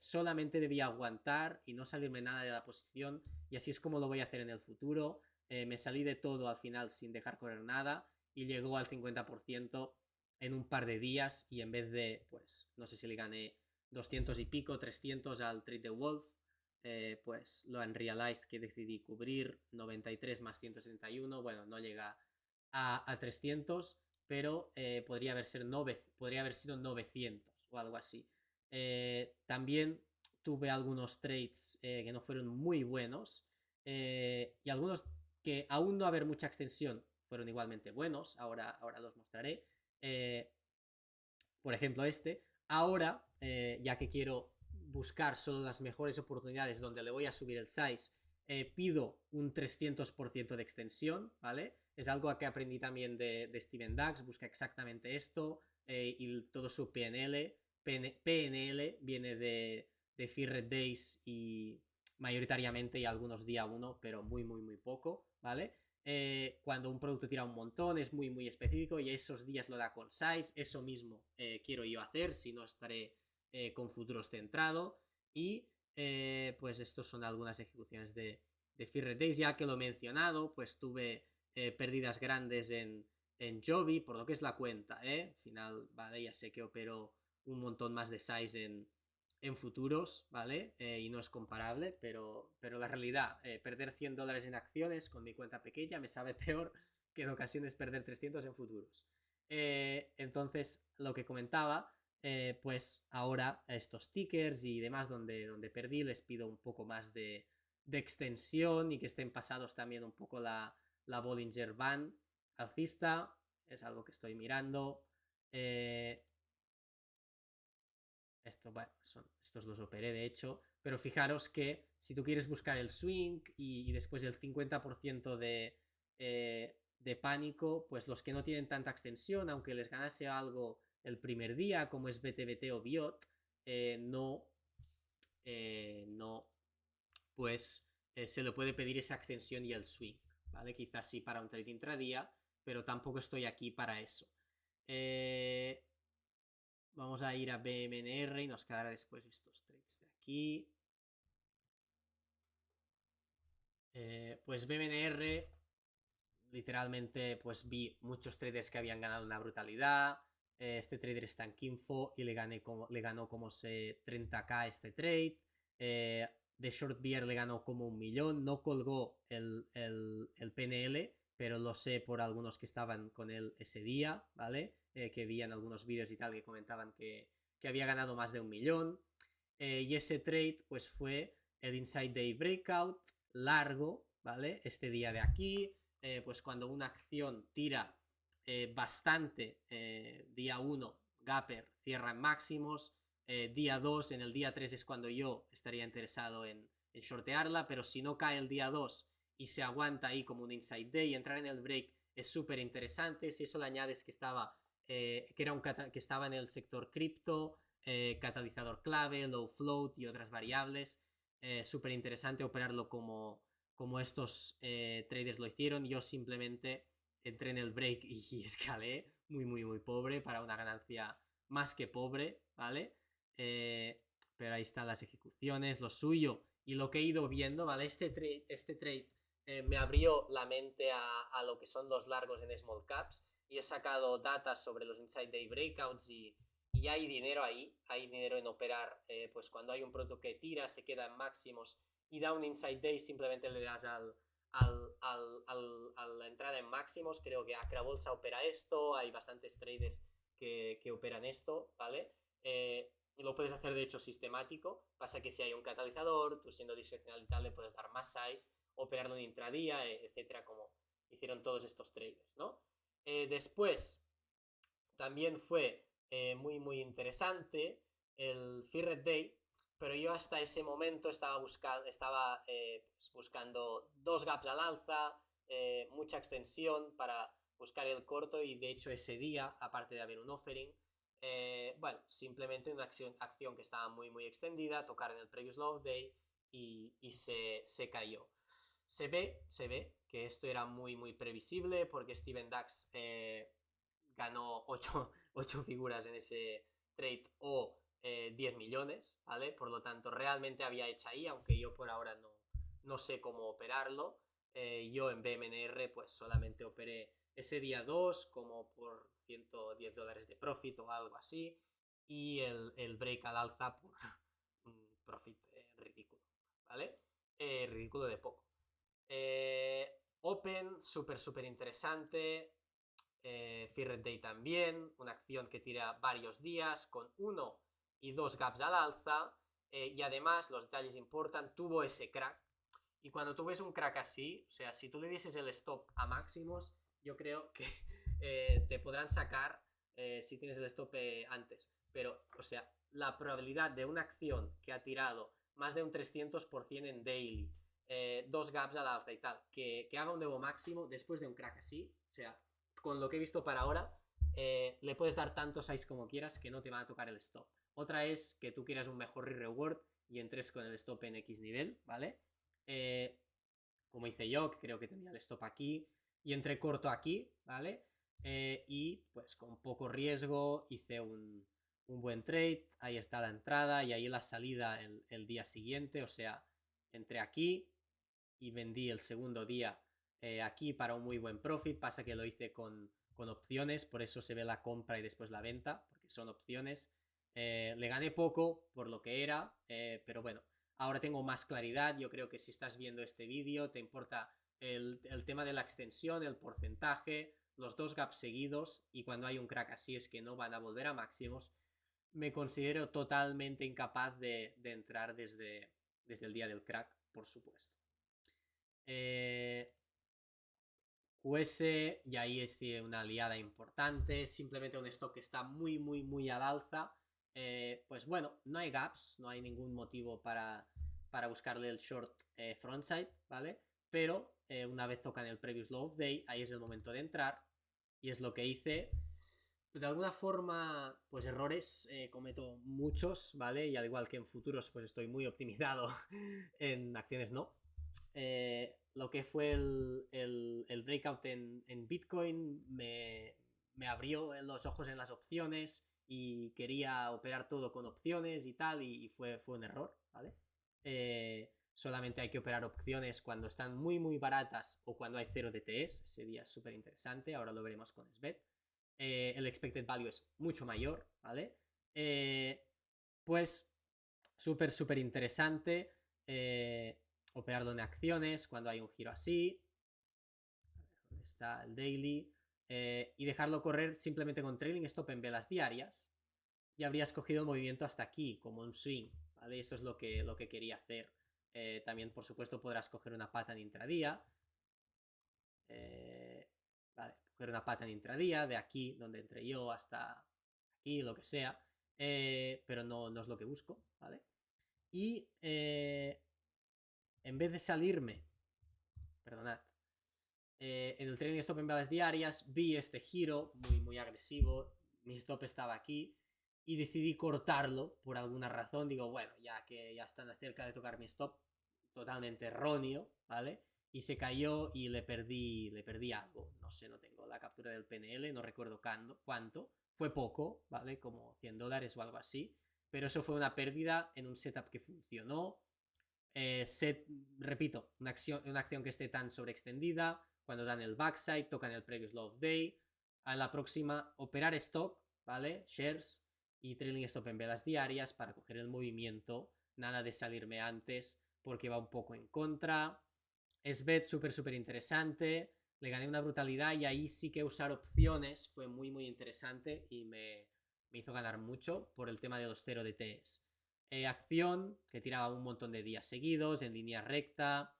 Solamente debía aguantar y no salirme nada de la posición, y así es como lo voy a hacer en el futuro. Me salí de todo al final sin dejar correr nada y llegó al 50% en un par de días, y en vez de, pues, no sé si le gané 200 y pico, 300 al Trade the Wolf, pues lo han realized que decidí cubrir 93 más 171, bueno, no llega a 300, pero podría haber sido 900 o algo así. También tuve algunos trades que no fueron muy buenos, y algunos que aún no haber mucha extensión fueron igualmente buenos. Ahora los mostraré. Por ejemplo, ahora, ya que quiero buscar solo las mejores oportunidades donde le voy a subir el size, pido un 300% de extensión, ¿vale? Es algo que aprendí también de Steven Dax, busca exactamente esto, y todo su PNL viene de Fear Days y mayoritariamente, y algunos día 1, pero muy poco, ¿vale? Cuando un producto tira un montón es muy específico y esos días lo da con size. Eso mismo quiero yo hacer, si no estaré con futuros centrado. Y pues estos son algunas ejecuciones de Fear Days. Ya que lo he mencionado, pues tuve pérdidas grandes en Joby, por lo que es la cuenta, al final, vale, ya sé que opero un montón más de size en futuros, ¿vale? Y no es comparable, pero la realidad, perder $100 en acciones con mi cuenta pequeña me sabe peor que en ocasiones perder 300 en futuros. Entonces, lo que comentaba, pues ahora estos tickers y demás donde perdí, les pido un poco más de extensión y que estén pasados también un poco la Bollinger Band alcista. Es algo que estoy mirando. Bueno, estos los operé de hecho, pero fijaros que si tú quieres buscar el swing y después el 50% de pánico, pues los que no tienen tanta extensión, aunque les ganase algo el primer día, como es BTBT o Biot, no no, pues se le puede pedir esa extensión y el swing, ¿vale? Quizás sí para un trade intradía, pero tampoco estoy aquí para eso. Vamos a ir a BMNR y nos quedará después estos trades de aquí. Pues BMNR, literalmente, pues vi muchos traders que habían ganado una brutalidad. Este trader está en Kinfo y le ganó como 30k este trade. De Short Beer le ganó como 1 millón. No colgó el PNL, pero lo sé por algunos que estaban con él ese día, ¿vale? Que veían algunos vídeos y tal que comentaban que había ganado más de 1 millón. Y ese trade pues fue el Inside Day Breakout largo, ¿vale? Este día de aquí, pues cuando una acción tira bastante, día 1, Gapper cierra en máximos, día 2, en el día 3 es cuando yo estaría interesado en shortearla, pero si no cae el día 2 y se aguanta ahí como un Inside Day, entrar en el break es súper interesante. Si eso le añades que estaba, que estaba en el sector cripto, catalizador clave, low float y otras variables, súper interesante operarlo como estos traders lo hicieron. Yo simplemente entré en el break y escalé muy pobre para una ganancia más que pobre, ¿vale? Pero ahí están las ejecuciones, lo suyo y lo que he ido viendo, ¿vale? Este trade me abrió la mente a lo que son los largos en small caps y he sacado datos sobre los inside day breakouts y hay dinero ahí, hay dinero en operar, pues cuando hay un producto que tira, se queda en máximos y da un inside day, simplemente le das a la entrada en máximos. Creo que Acrabolsa opera esto, hay bastantes traders que operan esto, ¿vale? Y lo puedes hacer de hecho sistemático. Pasa que si hay un catalizador, tú siendo discrecional y tal, le puedes dar más size, operarlo en intradía, etcétera, como hicieron todos estos traders, ¿no? Después también fue muy interesante el Fear Day, pero yo hasta ese momento estaba buscando dos gaps al alza, mucha extensión para buscar el corto y de hecho ese día, aparte de haber un offering, bueno, simplemente una acción que estaba muy extendida, tocar en el previous low day y se cayó. Se ve que esto era muy previsible porque Steven Dax ganó 8 figuras en ese trade o 10 millones, ¿vale? Por lo tanto, realmente había hecho ahí, aunque yo por ahora no sé cómo operarlo. Yo en BMNR pues solamente operé ese día 2 como por $110 de profit o algo así y el break al alza por un profit ridículo, ¿vale? Ridículo de poco. Open, súper interesante. Fear Day también, una acción que tira varios días con 1 y 2 gaps al alza, y además, los detalles importan, tuvo ese crack. Y cuando tú ves un crack así, o sea, si tú le dieses el stop a máximos, yo creo que te podrán sacar si tienes el stop antes. Pero, o sea, la probabilidad de una acción que ha tirado más de un 300% en daily, 2 gaps al alza y tal, que haga un nuevo máximo después de un crack así, o sea, con lo que he visto para ahora, le puedes dar tantos size como quieras que no te van a tocar el stop. Otra es que tú quieras un mejor reward y entres con el stop en X nivel, ¿vale? Como hice yo, que creo que tenía el stop aquí, y entré corto aquí, ¿vale? Y pues con poco riesgo hice un buen trade, ahí está la entrada y ahí la salida el día siguiente, o sea, entré aquí y vendí el segundo día aquí para un muy buen profit. Pasa que lo hice con opciones, por eso se ve la compra y después la venta, porque son opciones. Le gané poco por lo que era, pero bueno, ahora tengo más claridad. Yo creo que si estás viendo este vídeo te importa el tema de la extensión, el porcentaje, los dos gaps seguidos, y cuando hay un crack así es que no van a volver a máximos. Me considero totalmente incapaz de entrar desde el día del crack, por supuesto. QS, y ahí es una aliada importante, simplemente un stock que está muy al alza. Pues bueno, no hay gaps, no hay ningún motivo para buscarle el short frontside, ¿vale? Pero una vez tocan el previous low of day, ahí es el momento de entrar y es lo que hice. de alguna forma, pues errores cometo muchos, ¿vale? Y al igual que en futuros, pues estoy muy optimizado, en acciones no. Lo que fue el breakout en Bitcoin me abrió los ojos en las opciones y quería operar todo con opciones y tal, y fue un error, ¿vale? Solamente hay que operar opciones cuando están muy baratas o cuando hay 0 DTS. Ese día es súper interesante, ahora lo veremos con SBET. El expected value es mucho mayor, ¿vale? Pues súper interesante operarlo en acciones cuando hay un giro así. A ver, ¿dónde está el daily? Y dejarlo correr simplemente con trailing stop en velas diarias. Y habrías cogido el movimiento hasta aquí, como un swing, ¿vale? Esto es lo que quería hacer. También, por supuesto, podrás coger una pata en intradía. Vale, coger una pata en intradía, de aquí donde entré yo hasta aquí, lo que sea. Pero no es lo que busco, ¿vale? Y en vez de salirme, perdonad, en el trading stop en velas diarias vi este giro muy agresivo, mi stop estaba aquí y decidí cortarlo por alguna razón. Digo, bueno, ya que ya están cerca de tocar mi stop, totalmente erróneo, ¿vale? Y se cayó y le perdí algo, no sé, no tengo la captura del PNL, no recuerdo cuánto, fue poco, ¿vale? Como $100 o algo así, pero eso fue una pérdida en un setup que funcionó. Repito, una acción que esté tan sobreextendida, cuando dan el backside, tocan el previous low of day, a la próxima operar stock, ¿vale? Shares y trailing stop en velas diarias para coger el movimiento, nada de salirme antes porque va un poco en contra. SBET súper interesante, le gané una brutalidad y ahí sí que usar opciones fue muy interesante y me hizo ganar mucho por el tema de los 0 DTs. Acción que tiraba un montón de días seguidos en línea recta,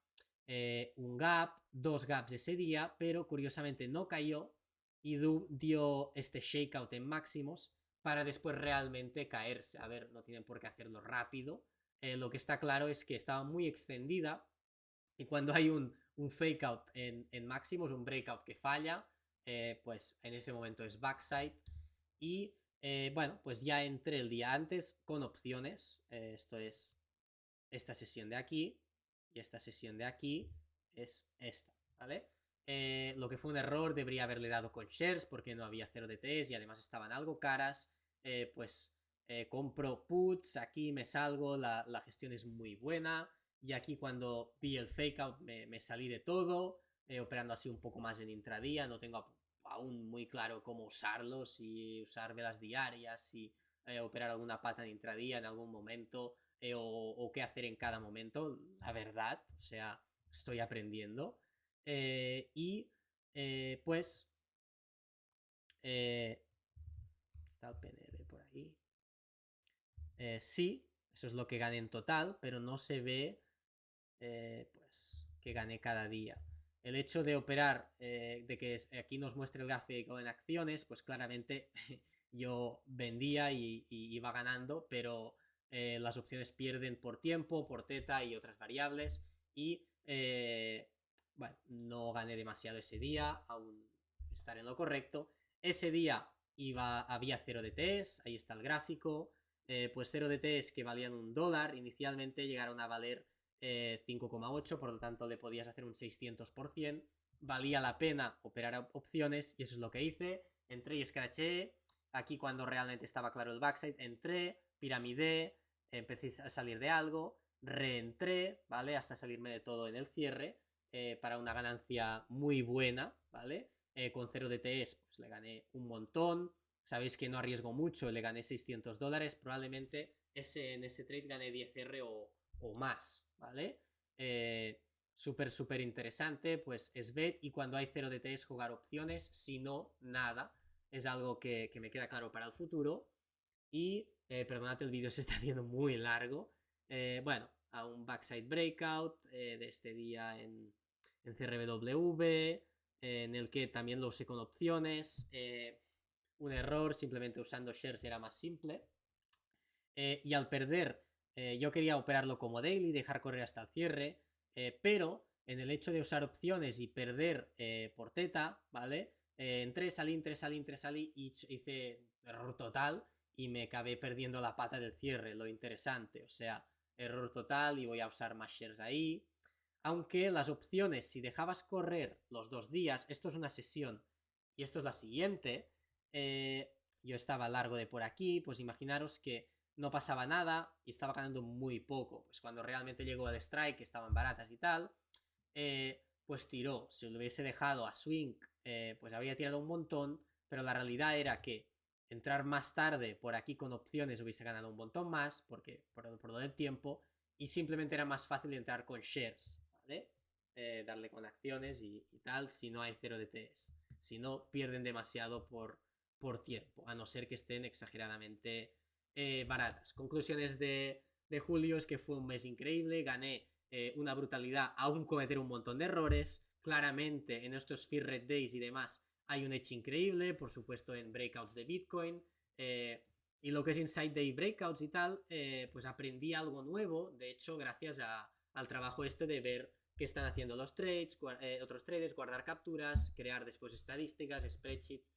un gap, 2 gaps ese día, pero curiosamente no cayó y dio este shakeout en máximos para después realmente caerse. A ver, no tienen por qué hacerlo rápido. Lo que está claro es que estaba muy extendida y cuando hay un fake out en máximos, un breakout que falla, pues en ese momento es backside. Y bueno, pues ya entré el día antes con opciones. Esto es esta sesión de aquí y esta sesión de aquí es esta, ¿vale? Lo que fue un error, debería haberle dado con shares porque no había 0 DTs y además estaban algo caras. Pues compro puts, aquí me salgo, la gestión es muy buena. Y aquí cuando vi el fake out me salí de todo, operando así un poco más en intradía. No tengo aún muy claro cómo usarlo, si usar velas diarias, si operar alguna pata en intradía en algún momento, o qué hacer en cada momento, la verdad, o sea, estoy aprendiendo. Y pues está el PNL por ahí. Sí, eso es lo que gané en total, pero no se ve pues que gané cada día. El hecho de operar, de que aquí nos muestre el gráfico en acciones, pues claramente yo vendía y iba ganando, pero las opciones pierden por tiempo, por teta y otras variables. Y bueno, no gané demasiado ese día, aún estar en lo correcto. Ese día había 0 DTs, ahí está el gráfico. Pues 0 DTs que valían $1 inicialmente llegaron a valer 5,8, por lo tanto le podías hacer un 600%. Valía la pena operar opciones y eso es lo que hice. Entré y escraché. Aquí cuando realmente estaba claro el backside, entré, piramidé, empecé a salir de algo, reentré, ¿vale? Hasta salirme de todo en el cierre, para una ganancia muy buena, ¿vale? Con 0 DTS pues le gané un montón. Sabéis que no arriesgo mucho, le gané $600. Probablemente en ese trade gané 10R o más, ¿vale? Súper interesante, pues es bet, y cuando hay 0 DTS jugar opciones, si no, nada. Es algo que me queda claro para el futuro. Y perdonad, el vídeo se está haciendo muy largo. Bueno, a un backside breakout de este día en CRW, en el que también lo usé con opciones. Un error, simplemente usando shares era más simple. Y al perder, yo quería operarlo como daily, dejar correr hasta el cierre, pero en el hecho de usar opciones y perder por teta, ¿vale? entré, salí y hice error total y me acabé perdiendo la pata del cierre, lo interesante. O sea, error total y voy a usar más shares ahí. Aunque las opciones, si dejabas correr los 2 días, esto es una sesión y esto es la siguiente, yo estaba largo de por aquí, pues imaginaros que no pasaba nada y estaba ganando muy poco. Pues cuando realmente llegó el strike, que estaban baratas y tal, pues tiró. Si lo hubiese dejado a swing, pues habría tirado un montón, pero la realidad era que entrar más tarde por aquí con opciones hubiese ganado un montón más, porque por lo del tiempo, y simplemente era más fácil entrar con shares, ¿vale? Darle con acciones y tal, si no hay 0 DTS. Si no, pierden demasiado por tiempo, a no ser que estén exageradamente baratas. Conclusiones de julio es que fue un mes increíble, gané una brutalidad, aún cometer un montón de errores. Claramente en estos Fear Red Days y demás hay un edge increíble, por supuesto en breakouts de Bitcoin. Y lo que es Inside Day Breakouts y tal, pues aprendí algo nuevo, de hecho, gracias al trabajo este de ver qué están haciendo los trades, otros traders, guardar capturas, crear después estadísticas, spreadsheets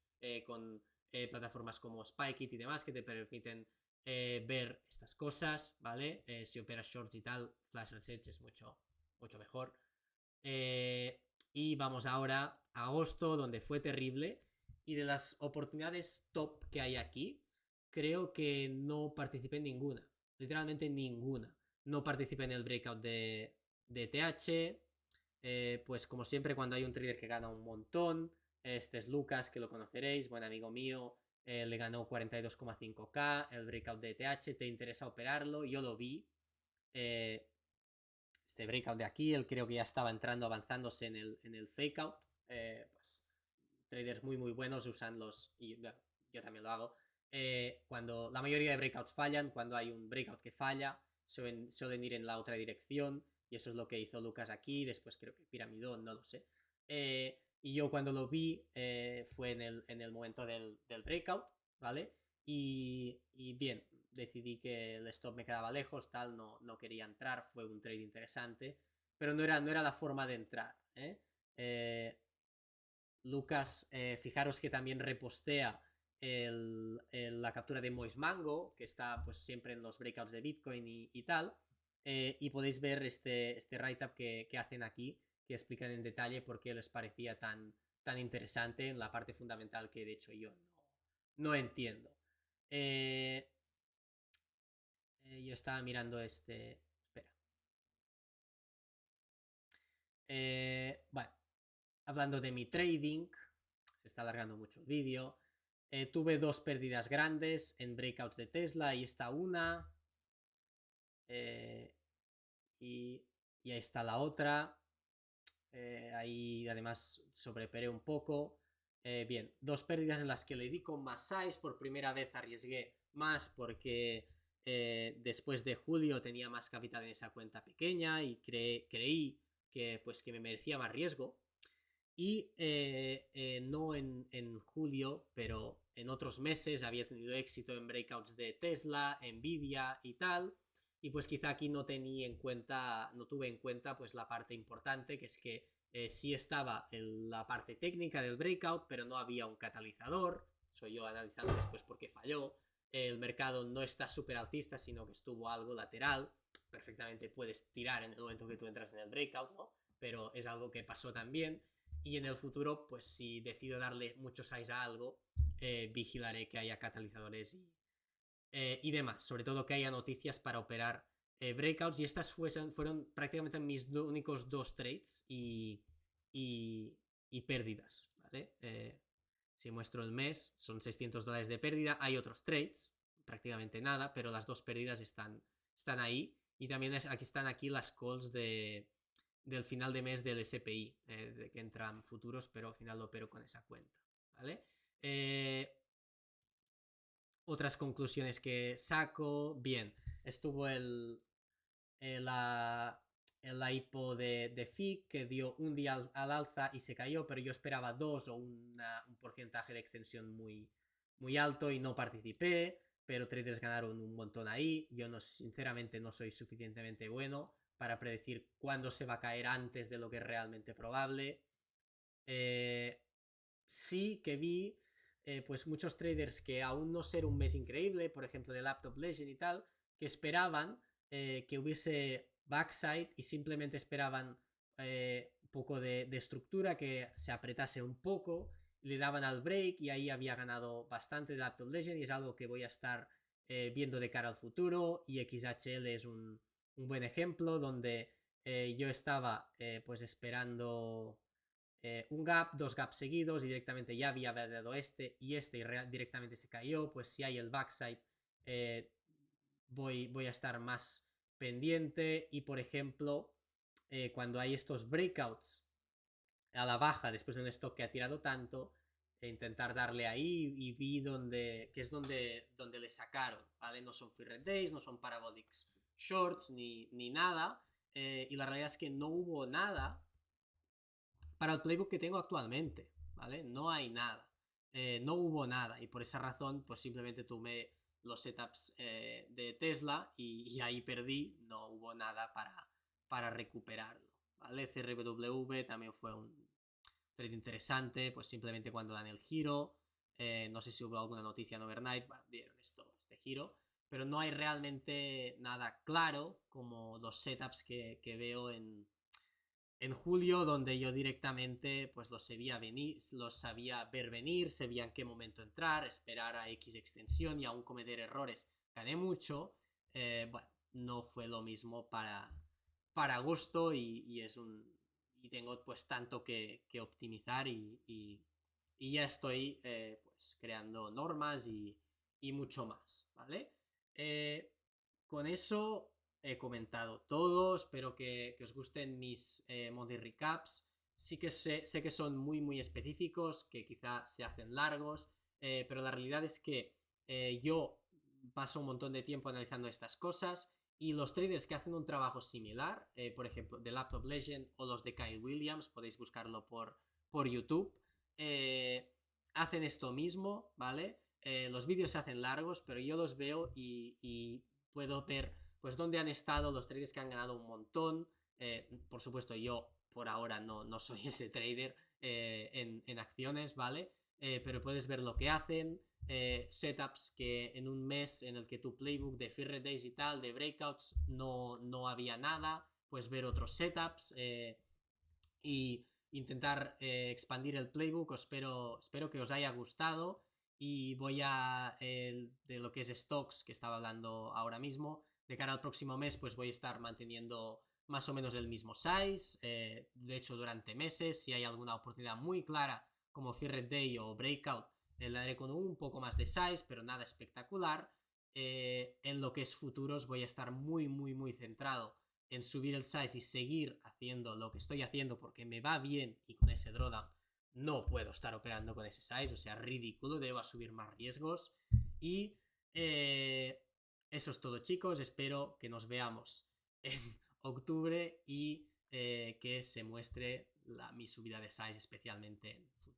con plataformas como Spikeit y demás que te permiten ver estas cosas, ¿vale? Si operas shorts y tal, Flash Research es mucho, mucho mejor. Y vamos ahora a agosto, donde fue terrible. Y de las oportunidades top que hay aquí, creo que no participé en ninguna. Literalmente ninguna. No participé en el breakout de TH. Pues como siempre, cuando hay un trader que gana un montón, este es Lucas, que lo conoceréis, buen amigo mío, le ganó 42,5k el breakout de ETH, te interesa operarlo, yo lo vi, este breakout de aquí, él creo que ya estaba entrando, avanzándose en el fake out, pues traders muy buenos usan los, y bueno, yo también lo hago, cuando la mayoría de breakouts fallan, cuando hay un breakout que falla, suelen ir en la otra dirección, y eso es lo que hizo Lucas aquí, después creo que piramidón, no lo sé. Y yo cuando lo vi fue en el momento del breakout, ¿vale? Y bien, decidí que el stop me quedaba lejos, tal, no quería entrar, fue un trade interesante, pero no era la forma de entrar, Lucas, fijaros que también repostea la captura de Mois Mango, que está pues siempre en los breakouts de Bitcoin y tal. Y podéis ver este write-up que hacen aquí, que explican en detalle por qué les parecía tan interesante en la parte fundamental que de hecho yo no entiendo. Yo estaba mirando este... Espera. Bueno, hablando de mi trading, se está alargando mucho el vídeo. Tuve 2 pérdidas grandes en breakouts de Tesla, y esta una. Y ahí está la otra. Ahí además sobreperé un poco. Bien, 2 pérdidas en las que le di con más size. Por primera vez arriesgué más porque después de julio tenía más capital en esa cuenta pequeña y creí que, pues, que me merecía más riesgo. Y no en julio, pero en otros meses había tenido éxito en breakouts de Tesla, Nvidia y tal. Y pues quizá aquí no tuve en cuenta pues la parte importante, que es que sí estaba en la parte técnica del breakout, pero no había un catalizador. Soy yo analizando después por qué falló. El mercado no está súper alcista, sino que estuvo algo lateral. Perfectamente puedes tirar en el momento que tú entras en el breakout, ¿no? Pero es algo que pasó también. Y en el futuro, pues si decido darle mucho size a algo, vigilaré que haya catalizadores y demás. Sobre todo que haya noticias para operar breakouts. Y estas fueron prácticamente mis únicos 2 trades y pérdidas, ¿vale? Si muestro el mes, son $600 de pérdida. Hay otros trades, prácticamente nada, pero las 2 pérdidas están ahí. Y también aquí están las calls del final de mes del SPI, de que entran futuros, pero al final lo opero con esa cuenta, ¿vale? Otras conclusiones que saco, bien, estuvo la IPO de FIC, que dio un día al alza y se cayó, pero yo esperaba 2 o un porcentaje de extensión muy alto y no participé, pero traders ganaron un montón ahí. Yo sinceramente no soy suficientemente bueno para predecir cuándo se va a caer antes de lo que es realmente probable. sí que vi pues muchos traders que aún no ser un mes increíble, por ejemplo de Laptop Legend y tal, que esperaban que hubiese backside y simplemente esperaban un poco de estructura, que se apretase un poco, le daban al break y ahí había ganado bastante de Laptop Legend y es algo que voy a estar viendo de cara al futuro. Y XHL es un buen ejemplo donde yo estaba pues esperando un gap, dos gaps seguidos y directamente ya había dado este y este directamente se cayó. Pues si hay el backside eh, voy a estar más pendiente. Y por ejemplo cuando hay estos breakouts a la baja después de un stock que ha tirado tanto, intentar darle ahí. Y vi que es donde le sacaron, ¿vale? No son free red days, no son parabolics shorts ni nada. Y la realidad es que no hubo nada para el playbook que tengo actualmente, ¿vale? No hay nada. No hubo nada y por esa razón pues simplemente tomé los setups de Tesla y ahí perdí. No hubo nada para recuperarlo, ¿vale? CRW también fue un trade interesante, pues simplemente cuando dan el giro. No sé si hubo alguna noticia en overnight, bueno, dieron este giro, pero no hay realmente nada claro como los setups que veo en julio, donde yo directamente pues los sabía ver venir, sabía en qué momento entrar, esperar a X extensión y aún cometer errores. Gané mucho, bueno, no fue lo mismo para agosto y tengo pues tanto que optimizar y ya estoy pues creando normas y mucho más, ¿vale? Con eso he comentado todo. Espero que os gusten mis monthly recaps. Sí que sé que son muy específicos, que quizá se hacen largos, pero la realidad es que yo paso un montón de tiempo analizando estas cosas y los traders que hacen un trabajo similar, por ejemplo, de Laptop Legend o los de Kyle Williams, podéis buscarlo por YouTube, hacen esto mismo, ¿vale? Los vídeos se hacen largos, pero yo los veo y puedo ver pues dónde han estado los traders que han ganado un montón. Por supuesto, yo por ahora no soy ese trader en acciones, ¿vale? Pero puedes ver lo que hacen, setups que en un mes en el que tu playbook de Fear Days y tal, de breakouts, no había nada, pues ver otros setups y intentar expandir el playbook. Espero que os haya gustado y voy a de lo que es stocks que estaba hablando ahora mismo. De cara al próximo mes pues voy a estar manteniendo más o menos el mismo size, de hecho durante meses. Si hay alguna oportunidad muy clara como Fear Day o Breakout, la haré con un poco más de size, pero nada espectacular. En lo que es futuros voy a estar muy centrado en subir el size y seguir haciendo lo que estoy haciendo porque me va bien y con ese drawdown no puedo estar operando con ese size, o sea, ridículo, debo asumir más riesgos. Y eso es todo, chicos. Espero que nos veamos en octubre y que se muestre mi subida de size especialmente en futuro.